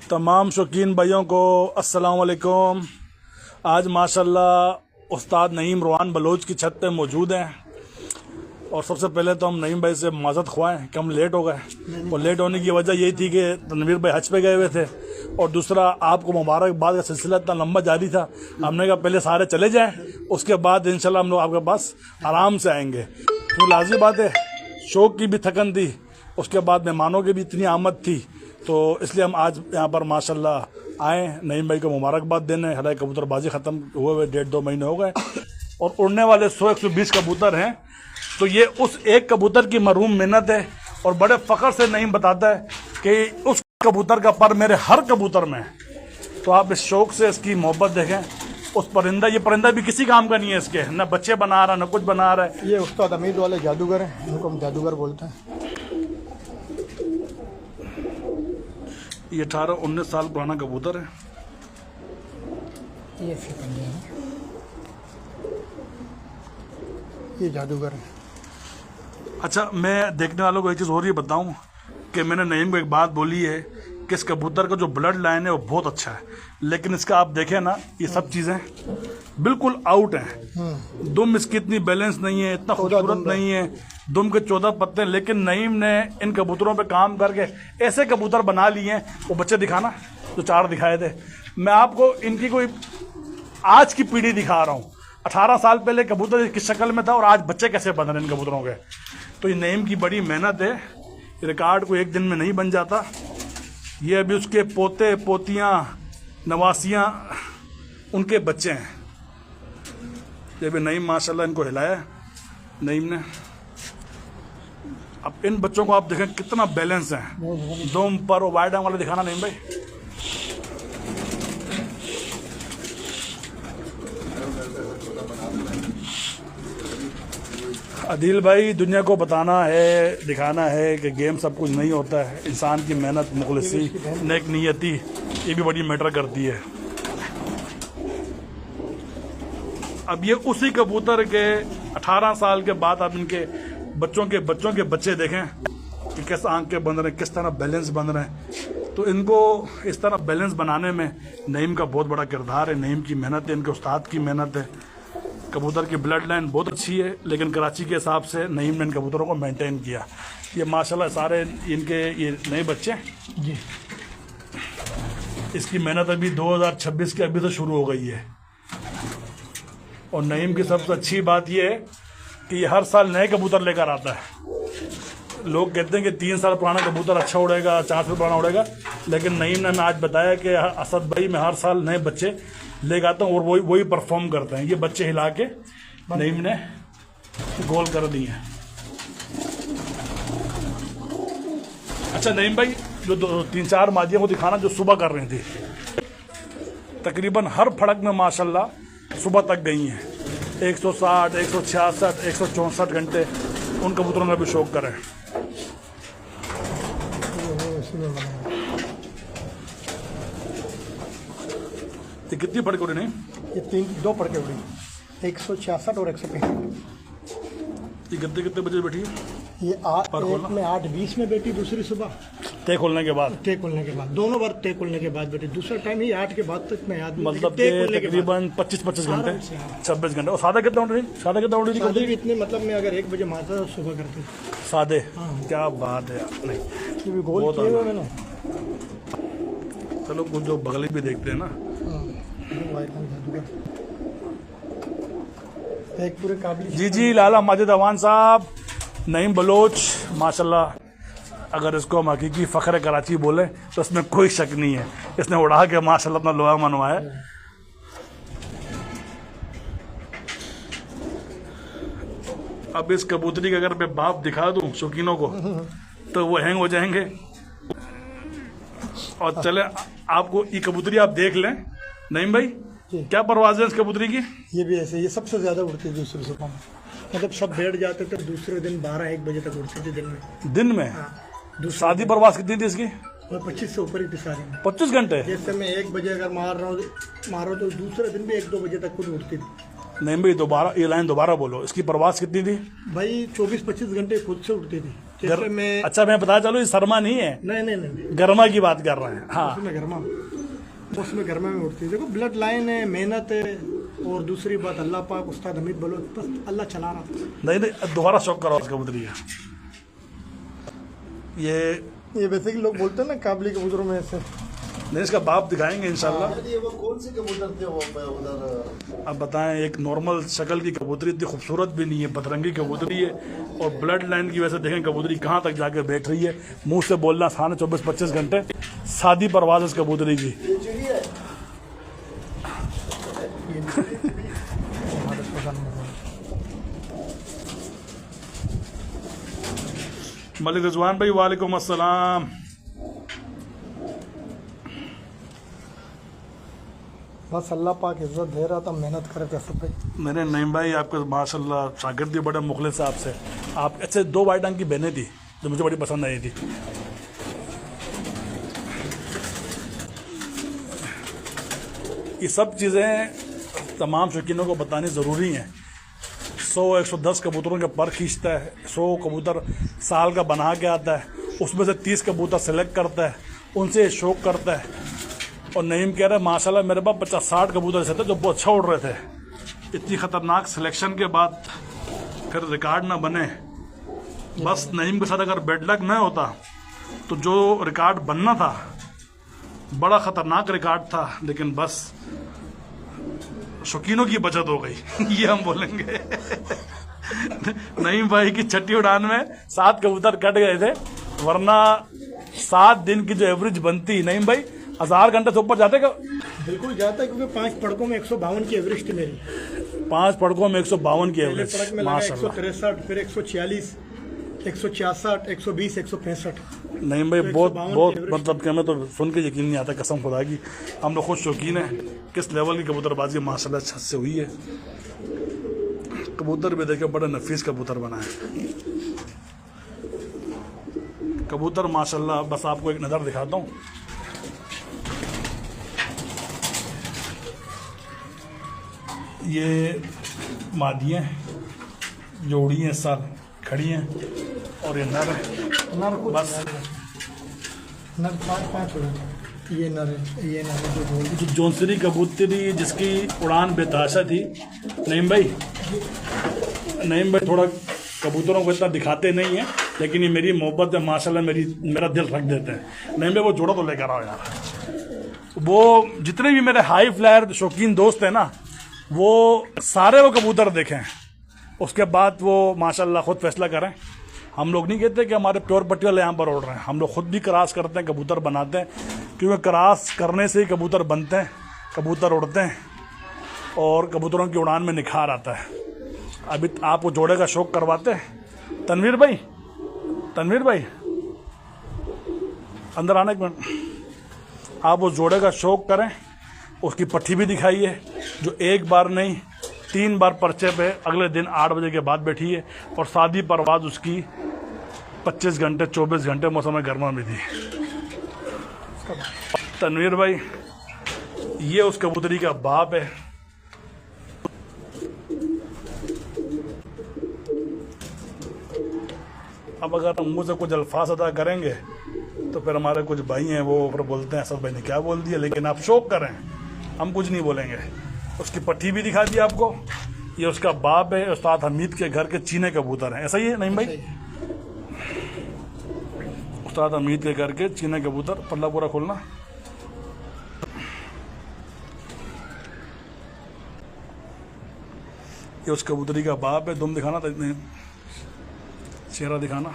तमाम शौकीन भाइयों को अस्सलाम वालेकुम। आज माशाल्लाह उस्ताद नईम रोहान बलोच की छत पे मौजूद हैं और सबसे पहले तो हम नईम भाई से माज़रत ख्वाएं कि हम लेट हो गए और लेट होने की वजह यही थी कि तनवीर भाई हज पे गए हुए थे और दूसरा आपको मुबारकबाद का सिलसिला इतना लंबा जारी था। हमने कहा पहले सारे चले जाएं, उसके बाद इंशाल्लाह हम लोग आपके पास आराम से आएंगे। तो लाज़मी बात है, शौक की भी थकन थी, उसके बाद मेहमानों की भी इतनी आमद थी, तो इसलिए हम आज यहाँ पर माशाल्लाह आए नईम भाई को मुबारकबाद देने। हालांकि कबूतरबाजी ख़त्म हुए हुए 1.5-2 महीने हो गए और उड़ने वाले 100-120 कबूतर हैं। तो ये उस एक कबूतर की मरहूम मेहनत है और बड़े फ़ख्र से नईम बताता है कि उस कबूतर का पर मेरे हर कबूतर में है। तो आप इस शौक़ से इसकी मोहब्बत देखें। उस परिंदा, ये परिंदा भी किसी काम का नहीं है, इसके न बच्चे बना रहा है न कुछ बना रहा है। ये उस्ताद हमीद वाले जादूगर हैं, इनको हम जादूगर बोलते हैं। ये 18-19 साल पुराना कबूतर है। ये फिकंजा है, ये जादूगर है। अच्छा, मैं देखने वालों को एक चीज़ और ये बताऊं कि मैंने नईम को एक बात बोली है कि इस कबूतर का जो ब्लड लाइन है वो बहुत अच्छा है, लेकिन इसका आप देखें ना, ये सब चीज़ें बिल्कुल आउट हैं। दुम इसकी इतनी बैलेंस नहीं है, इतना खूबसूरत नहीं है, दुम के 14 पत्ते हैं। लेकिन नईम ने इन कबूतरों पे काम करके ऐसे कबूतर बना लिए हैं। वो बच्चे दिखाना जो 4 दिखाए थे, मैं आपको इनकी कोई आज की पीढ़ी दिखा रहा हूँ। 18 साल पहले कबूतर किस शक्ल में था और आज बच्चे कैसे बन रहे हैं इन कबूतरों के। तो ये नईम की बड़ी मेहनत है, रिकॉर्ड को एक दिन में नहीं बन जाता। ये अभी उसके पोते पोतियाँ नवासियाँ उनके बच्चे हैं। ये भी नईम माशाल्लाह इनको हिलाया नईम ने। अब इन बच्चों को आप देखें कितना बैलेंस है, दुम पर वाइड वाला दिखाना नईम भाई। अदील भाई, दुनिया को बताना है, दिखाना है कि गेम सब कुछ नहीं होता है। इंसान की मेहनत, मुखलिसी, नेक नियति, ये भी बड़ी मैटर करती है। अब ये उसी कबूतर के 18 साल के बाद आप इनके बच्चों के बच्चे देखें कि किस आंख के बन रहे हैं, किस तरह बैलेंस बन रहे हैं। तो इनको इस तरह बैलेंस बनाने में नईम का बहुत बड़ा किरदार है। नईम की मेहनत है, इनके उस्ताद की मेहनत है। कबूतर की ब्लड लाइन बहुत अच्छी है, लेकिन कराची के हिसाब से नईम ने इन कबूतरों को मेंटेन किया। ये माशाल्लाह सारे इनके ये नए बच्चे जी, इसकी मेहनत अभी 2026 के अभी तो शुरू हो गई है। और नईम की सबसे अच्छी बात ये है कि ये हर साल नए कबूतर लेकर आता है। लोग कहते हैं कि 3 साल पुराना कबूतर अच्छा उड़ेगा, 4 साल पुराना उड़ेगा, लेकिन नईम ने आज बताया कि असद भाई मैं हर साल नए बच्चे लेकर आता हूँ और वही परफॉर्म करते हैं। ये बच्चे हिला के नईम ने गोल कर दिए हैं। अच्छा नईम भाई, जो 3-4 मादियों को दिखाना जो सुबह कर रही थी, तकरीबन हर फड़क में माशाल्लाह सुबह तक गई हैं। 160, 166, 164 घंटे उन कबूतरों का भी शौक करें। ये कितनी फड़क उड़ी नहीं? ये 2 फड़के उड़ी, 166 और 165। ये कितने बजे बैठी है? ये एक में 8:20 में बैठी, दूसरी सुबह टे खोलने के बाद। टे खोलने के बाद, दोनों बार टे खोलने के बाद बैठी। दूसरा टाइम ही 8 के बाद तक मैं याद, मतलब तकरीबन 25 घंटे, 26 घंटे। और सादा कितना उड़ रही? सादा कितना उड़ रही थी? इतने, मतलब मैं अगर 1 बजे मारता था सुबह करते सादे। क्या बात है। नहीं ये भी गोल किए हुए मैंने। चलो कुछ जो बगली भी देखते हैं ना। एक पूरे काबिल। जी लाला माजिद अवान साहब, नईम बलोच माशाल्लाह, अगर इसको हम हकीकी फ़ख्र कराची बोले तो इसमें कोई शक नहीं है। इसने उड़ा के माशाल्लाह अपना लोहा मनवाया। अब इस कबूतरी का अगर मैं बाप दिखा दूं शौकीनों को तो वो हैंग हो जाएंगे। और चले आपको ये कबूतरी आप देख लें नईम भाई, क्या परवाज़ है इस कबूतरी की? ये भी ऐसे, ये सबसे ज़्यादा उड़ती है दूसरी सुबह में। मतलब सब बैठ जाते थे, दूसरे दिन 12-1 बजे तक उड़ती थी दिन में। शादी परवाज़ कितनी थी इसकी? 25 से ऊपर ही थी सारी में। 25 घंटे। जैसे मैं 1 बजे अगर मारो तो दूसरे दिन भी 1-2 बजे तक खुद उड़ती थी। नहीं भाई, दोबारा ये लाइन दोबारा बोलो, इसकी परवाज़ कितनी थी? भाई 24-25 घंटे खुद से उड़ती थी। जैसे मैं अच्छा मैं बता चलो ये शर्मा नहीं है, नहीं गर्मा की बात कर रहे हैं। हाँ उसमें गर्मा में उठती है। देखो ब्लड लाइन है, मेहनत है, और दूसरी बात अल्लाह पाक उस्ताद हमीद बलोच बस अल्लाह चला रहा था। नहीं दोबारा शौक करो उस कबूतरी का। ये वैसे कि लोग बोलते हैं ना काबली कबूतरों में ऐसे। नहीं इसका बाप दिखाएंगे इंशाल्लाह। वो कौन से कबूतर थे वो उधर? अब बताएं, एक नॉर्मल शक्ल की कबूतरी, इतनी खूबसूरत भी नहीं है, बदरंगी कबूतरी है, और ब्लड लाइन की वजह से देखें कबूतरी कहाँ तक जाके बैठ रही है। मुंह से बोलना आसान है, 24-25 घंटे सादी परवाज इस कबूतरी की। ये चिड़िया है। मलिक रिजवान भाई वालेकुम अस्सलाम। बस अल्लाह पाक इज्जत दे रहा था, मेहनत करे कैसे भाई। मेरे नईम भाई आपके माशाल्लाह शागिर्द भी बड़े मुखलिस है आपसे। आप अच्छे 2 वाइट अंक की बहनें थी जो मुझे बड़ी पसंद आई थी। ये सब चीज़ें तमाम शौकीनों को बतानी ज़रूरी हैं। 100-110 कबूतरों के पर खींचता है, 100 कबूतर साल का बना के आता है, उसमें से 30 कबूतर सेलेक्ट करता है, उनसे शौक करता है। और नईम कह रहा है माशाल्लाह मेरे पास 50-60 कबूतर ऐसे थे जो बहुत अच्छा उड़ रहे थे। इतनी ख़तरनाक सिलेक्शन के बाद फिर रिकॉर्ड ना बने। बस नईम के साथ अगर बेड लक न होता तो जो रिकॉर्ड बनना था बड़ा ख़तरनाक रिकॉर्ड था, लेकिन बस शौकीनों की बचत हो गई ये हम बोलेंगे। नईम भाई की छठी उड़ान में 7 कबूतर कट गए थे, वरना 7 दिन की जो एवरेज बनती नईम भाई 1000 घंटे से ऊपर जाते। बिल्कुल जाता है, क्योंकि 5 पड़कों में 152 की एवरेज थी मेरी। 5 पड़कों में 152 की पहले एवरेज पड़क में लगा माशाल्लाह। 163, फिर 146, 166, 120, 165। नहीं भाई बहुत बहुत average मतलब कि हमें तो सुन के यकीन नहीं आता, कसम खुदा की। हम लोग खुद शौकीन हैं किस लेवल की कबूतरबाजी माशाल्लाह छत से हुई है। कबूतर भी देखे बड़े नफीस कबूतर बनाए कबूतर माशाल्लाह। बस आपको एक नज़र दिखाता हूँ। ये मादियाँ जोड़ी हैं, इस साल खड़ी हैं, और ये नर है। नर कुछ बस नर 5 हो गए। ये नर है, ये नर है जो बोल। जो जौनसरी कबूतरी जिसकी उड़ान बेताशा थी। नईम भाई थोड़ा कबूतरों को इतना दिखाते नहीं है, लेकिन ये मेरी मोहब्बत है माशाल्लाह, मेरा दिल रख देते हैं। नईम भाई वो जोड़ा तो लेकर आओ यार। वो जितने भी मेरे हाई फ्लायर शौकीन दोस्त हैं ना, वो सारे वो कबूतर देखें, उसके बाद वो माशाल्लाह खुद फैसला करें। हम लोग नहीं कहते कि हमारे प्योर पट्टी वाले यहाँ पर उड़ रहे हैं, हम लोग खुद भी क्रॉस करते हैं, कबूतर बनाते हैं, क्योंकि क्रॉस करने से ही कबूतर बनते हैं, कबूतर उड़ते हैं और कबूतरों की उड़ान में निखार आता है। अभी आप वो जोड़े का शौक करवाते हैं। तनवीर भाई अंदर आने एक मिनट। आप वो जोड़े का शौक करें, उसकी पट्टी भी दिखाइए जो एक बार नहीं 3 बार पर्चे पे अगले दिन 8 बजे के बाद बैठी है, और सादी परवाज उसकी 25 घंटे 24 घंटे मौसम गर्मा में थी। तनवीर भाई ये उस कबूतरी का बाप है। अब अगर हम मुंह से कुछ अल्फाज अदा करेंगे तो फिर हमारे कुछ भाई हैं वो फिर बोलते हैं असद भाई ने क्या बोल दिया, लेकिन आप शौक करें, हम कुछ नहीं बोलेंगे। उसकी पट्टी भी दिखा दी आपको। ये उसका बाप है, उस्ताद हमीद के घर के चीने कबूतर हैं। ऐसा ही है नहीं भाई? उस्ताद हमीद के घर के चीने कबूतर। पल्ला पूरा खोलना। ये उस कबूतरी का बाप है। दुम दिखाना, चेहरा दिखाना।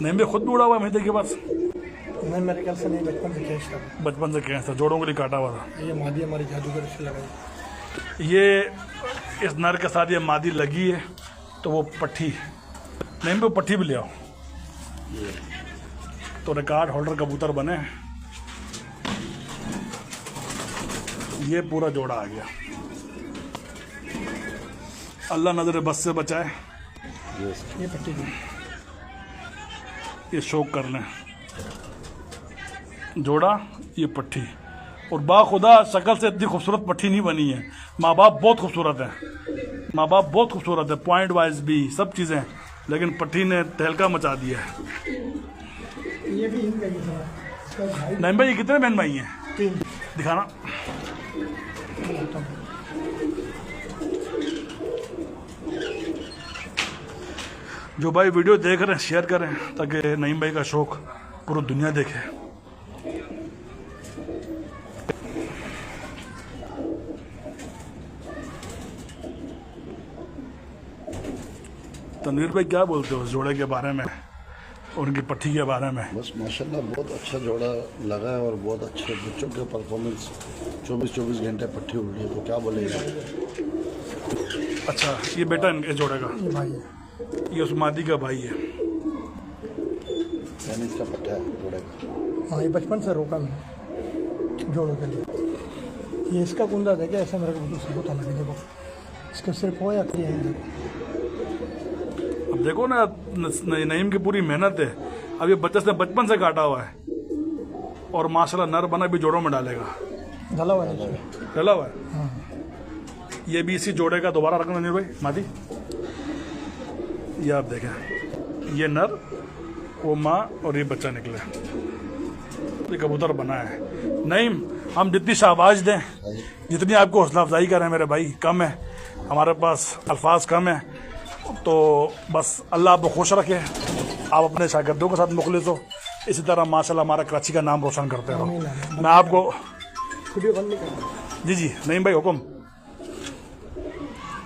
नहीं भी खुद भी उड़ा हुआ है मेरे के पास। नहीं मेरे ख्याल से नहीं, बचपन से कैश था। बचपन से कैश था, जोड़ों के लिए काटा हुआ था। ये मादी हमारी जादूगर से लगाई। ये इस नर के साथ ये मादी लगी है तो वो पट्टी नहीं, वो पट्टी भी ले आओ तो रिकॉर्ड होल्डर कबूतर बने। ये पूरा जोड़ा आ गया। अल्लाह नजर बस से बचाए। ये पट्टी दी। ये शौक कर लें। जोड़ा, ये पट्टी, और बाखुदा शक्ल से इतनी खूबसूरत पट्टी नहीं बनी है। माँ बाप बहुत खूबसूरत है, माँ बाप बहुत खूबसूरत है, पॉइंट वाइज भी सब चीज़ें, लेकिन पट्टी ने तहलका मचा दिया है। ये भी इनका ही था। नहीं भाई, ये कितने बहन भाई हैं? 3 दिखाना। जो भाई वीडियो देख रहे हैं शेयर करें ताकि नईम भाई का शौक पूरी दुनिया देखे। तनवीर भाई क्या बोलते हो उस जोड़े के बारे में, उनकी पट्टी के बारे में? बस माशाल्लाह बहुत अच्छा जोड़ा लगा है और बहुत अच्छे बच्चों के परफॉर्मेंस 24 घंटे पट्टी उड़ रही है, तो क्या बोलेगा। अच्छा, ये बेटा इनके जोड़े का, ये भाई है। ये उस मादी का भाई है। यानी इसका पट्टा है जोड़े का। हाँ, ये बचपन से रोका मैं जोड़ों के लिए। ये इसका कुंदा देखे ऐसा मेरे को दूसरा होता लगे। देखो इसका सिर्फ हो या फिर देखो। अब देखो ना, नईम की पूरी मेहनत है। अब ये बच्चे से बचपन से काटा हुआ है और माशाल्लाह नर बना भी जोड़ों में डालेगा। ढला हुआ है, डला हुआ है। हाँ। ये भी इसी जोड़े का दोबारा रखना नहीं भाई मादी। ये आप देखें, ये नर, वो माँ और ये बच्चा निकले, ये कबूतर बना है। नईम, हम जितनी शाबाश दें, जितनी आपको हौसला अफजाई करें मेरे भाई, कम है, हमारे पास अल्फाज कम है। तो बस अल्लाह आपको खुश रखे, आप अपने शागिर्दों के साथ मुखलिस हो, इसी तरह माशाल्लाह हमारा कराची का नाम रोशन करते रहो। मैं आपको वीडियो बंद नहीं कर रहा, जी जी नईम भाई हुक्म।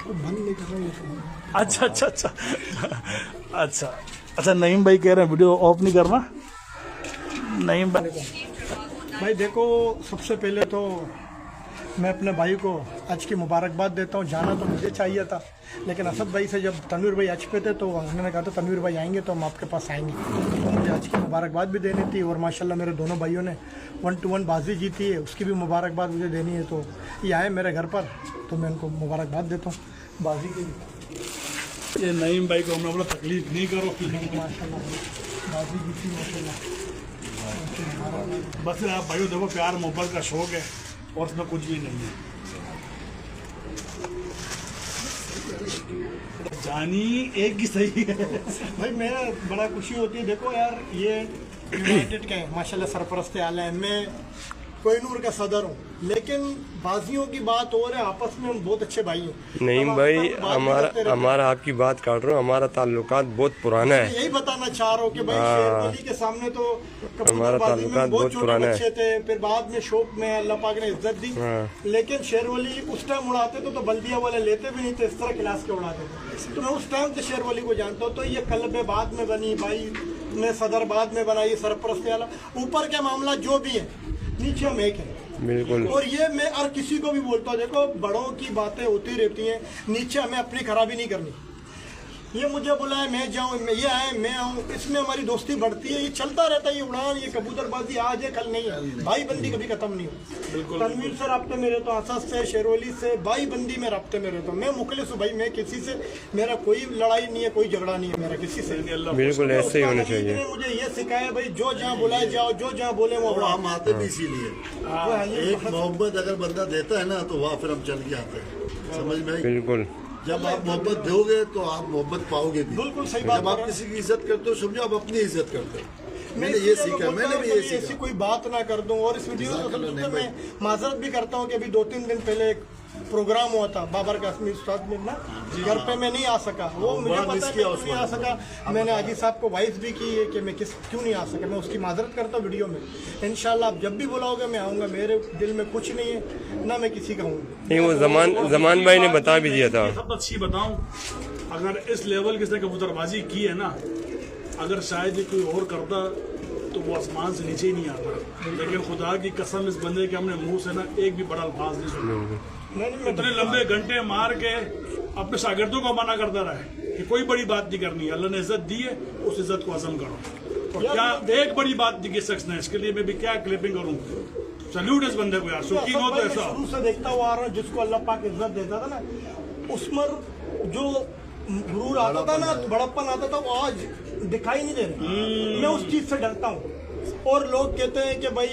बंद नहीं कर रहा ये तो। अच्छा अच्छा अच्छा अच्छा अच्छा, नईम भाई कह रहे हैं वीडियो ऑफ नहीं करना। नईम भाई भाई देखो, सबसे पहले तो मैं अपने भाई को आज की मुबारकबाद देता हूँ। जाना तो मुझे चाहिए था, लेकिन असद भाई से जब तनवीर भाई आज पे थे तो उन्होंने कहा था तनवीर भाई आएंगे तो हम आपके पास आएंगे, तो मुझे आज की मुबारकबाद भी देनी थी। और माशाल्लाह मेरे दोनों भाइयों ने 1-1 बाजी जीती है, उसकी भी मुबारकबाद मुझे देनी है। तो ये आए मेरे घर पर तो मैं उनको मुबारकबाद देता हूँ बाजी की। ये नईम भाई को हमने बोला तकलीफ नहीं करो, माशाल्लाह बाजी जीती माशाल्लाह। बस आप भाइयों देखो प्यार मोहब्बत का शौक है और उसमें कुछ भी नहीं है। जानी एक ही सही है भाई मैं बड़ा खुशी होती है। देखो यार, ये यूनाइटेड का है माशाल्लाह, सरपरस्त आला है। मैं कोहिनूर का सदर हूँ, लेकिन बाजियों की बात हो रहा है, आपस में हम बहुत अच्छे भाई हैं। नहीं भाई, हमारा आपकी बात काट रहा हूँ, हमारा ताल्लुकात बहुत पुराना है। यही बताना चाह रहा हूँ कि भाई शेरवली के सामने तो हमारा ताल्लुकात बहुत पुराना है। अच्छे थे, फिर बाद में शौक में अल्लाह पाक ने इज्जत दी। लेकिन शेरवली उस टाइम उड़ाते तो बल्दिया वाले लेते भी नहीं थे, इस तरह क्लास के उड़ाते थे। तो मैं उस टाइम से शेरवली को जानता हूँ। तो ये कल्ब बाद में बनी, भाई ने सदर बाद में बनाई, सरपरस्त आला। ऊपर के मामला जो भी है, नीचे हम एक है। बिल्कुल। और ये मैं हर किसी को भी बोलता हूँ, देखो बड़ों की बातें होती रहती हैं, नीचे हमें अपनी खराबी नहीं करनी। ये मुझे बुलाए मैं जाऊँ, ये आए मैं आऊँ, इसमें हमारी दोस्ती बढ़ती है। ये चलता रहता है, ये उड़ान, ये कबूतरबाजी आज है कल नहीं है। भाई बंदी कभी खत्म नहीं हो। तनवीर से रब्ते में रहता हूँ, असद से, शेरवली से, भाई बंदी में रब्ते में रहता हूँ। मैं मुखलिस हूँ भाई, मैं किसी से, मेरा कोई लड़ाई नहीं है, कोई झगड़ा नहीं है मेरा किसी से। बिल्कुल ऐसे ही होना चाहिए। मुझे ये सिखाया भाई, जो जहाँ बुलाए जाओ, जो जहाँ बोले वो और हम आते भी इसीलिए, एक मोहब्बत अगर बंदा देता है ना तो वहाँ फिर हम चल के आते हैं। समझ में आई? बिल्कुल। जब आप मोहब्बत दोगे तो आप मोहब्बत पाओगे भी। बिल्कुल सही बात। जब आप किसी की इज्जत करते हो समझो आप अपनी इज्जत करते हो। मैंने ये सीखा, मैंने भी ये सीखा। ऐसी कोई बात ना कर दूं। और इस वीडियो में तो मैं माजरत भी करता हूं कि अभी 2-3 दिन पहले एक प्रोग्राम हुआ था बाबर कासमी उस्ताद में ना, घर पे मैं नहीं आ सका। वो मुझे पता है मैं क्यों नहीं आ सका। मैंने हाजी साहब को वाइस भी की है कि मैं क्यों नहीं आ सका। मैं उसकी माजरत करता हूँ वीडियो में। इंशाल्लाह आप जब भी बुलाओगे मैं आऊँगा। मेरे दिल में कुछ नहीं है, ना मैं किसी का हूँ। नहीं, वो जमान भाई ने बता भी दिया था। सब अच्छी बताऊं, अगर इस लेवल की इसने कबूतरबाजी की है ना, अगर शायद ये कोई और करता तो वो आसमान से नीचे ही नहीं आता। लेकिन खुदा की कसम, इस बंदे के हमने मुंह से ना एक भी बड़ा अल्फाज नहीं सुना। इतने लंबे घंटे मार के अपने शागिर्दों को मना करता रहा है कि कोई बड़ी बात नहीं करनी, अल्लाह ने इज्जत दी है, उस इज्जत को हजम करो। और क्या एक बड़ी बात दी किस शख्स ने, इसके लिए मैं भी क्या क्लिपिंग करूँ। सल्यूट इस बंदे को यार, शौकीन हो तो ऐसा। शुरू से देखता हुआ आ रहा हूँ, जिसको अल्लाह पाक इज्जत देता था ना, उसमें जो गुरूर आता था ना, बड़प्पन आता था, वो आज दिखाई नहीं दे रहा। मैं उस चीज से डरता हूँ। और लोग कहते हैं कि भाई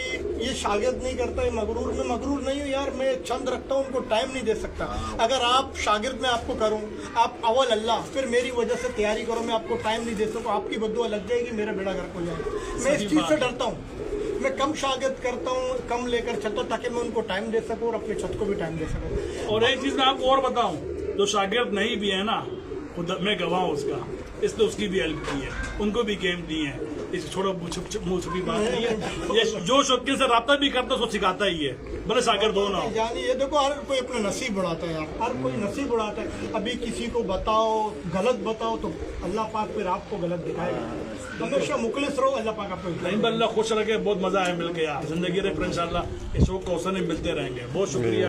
ये शागिर्द नहीं करता है, मगरूर में मगरूर नहीं हूँ यार, मैं चंद रखता हूँ, उनको टाइम नहीं दे सकता। अगर आप शागिर्द में आपको करूँ, आप अव्वल अल्लाह फिर मेरी वजह से तैयारी करो, मैं आपको टाइम नहीं दे सकूँ, आपकी बद्दुआ लग जाएगी, मेरा बेड़ा गर्क हो जाएगा। मैं इस चीज़ से डरता हूँ, मैं कम शागिर्द करता हूँ, कम लेकर चलता हूँ ताकि मैं उनको टाइम दे सकूँ और अपने छत को भी टाइम दे सकूँ। और एक चीज मैं आपको और बताऊं, जो शागिर्द नहीं भी है ना, खुद मैं गवाह हूं उसका, इसने उसकी भी हेल्प की है, उनको भी गेम दी है। इस छोड़ो मुंह छुपी बात नहीं है, ये जो शौकीन से राब्ता भी करता है उसको सिखाता ही है, भले शागिर्द हो ना हो। यानी ये देखो, हर कोई अपना नसीब बढ़ाता है यार, हर कोई नसीब बढ़ाता है। अभी किसी को बताओ, गलत बताओ तो अल्लाह पाक फिर आपको गलत दिखाएगा। हमेशा मुखलिस रहो, अल्लाह पाक आपको नहीं बल्ला खुश रखे, बहुत मजा आया मिलके यार, जिंदगी रहे इंशाल्लाह, इस शौक को अवसर नहीं मिलते रहेंगे। बहुत शुक्रिया।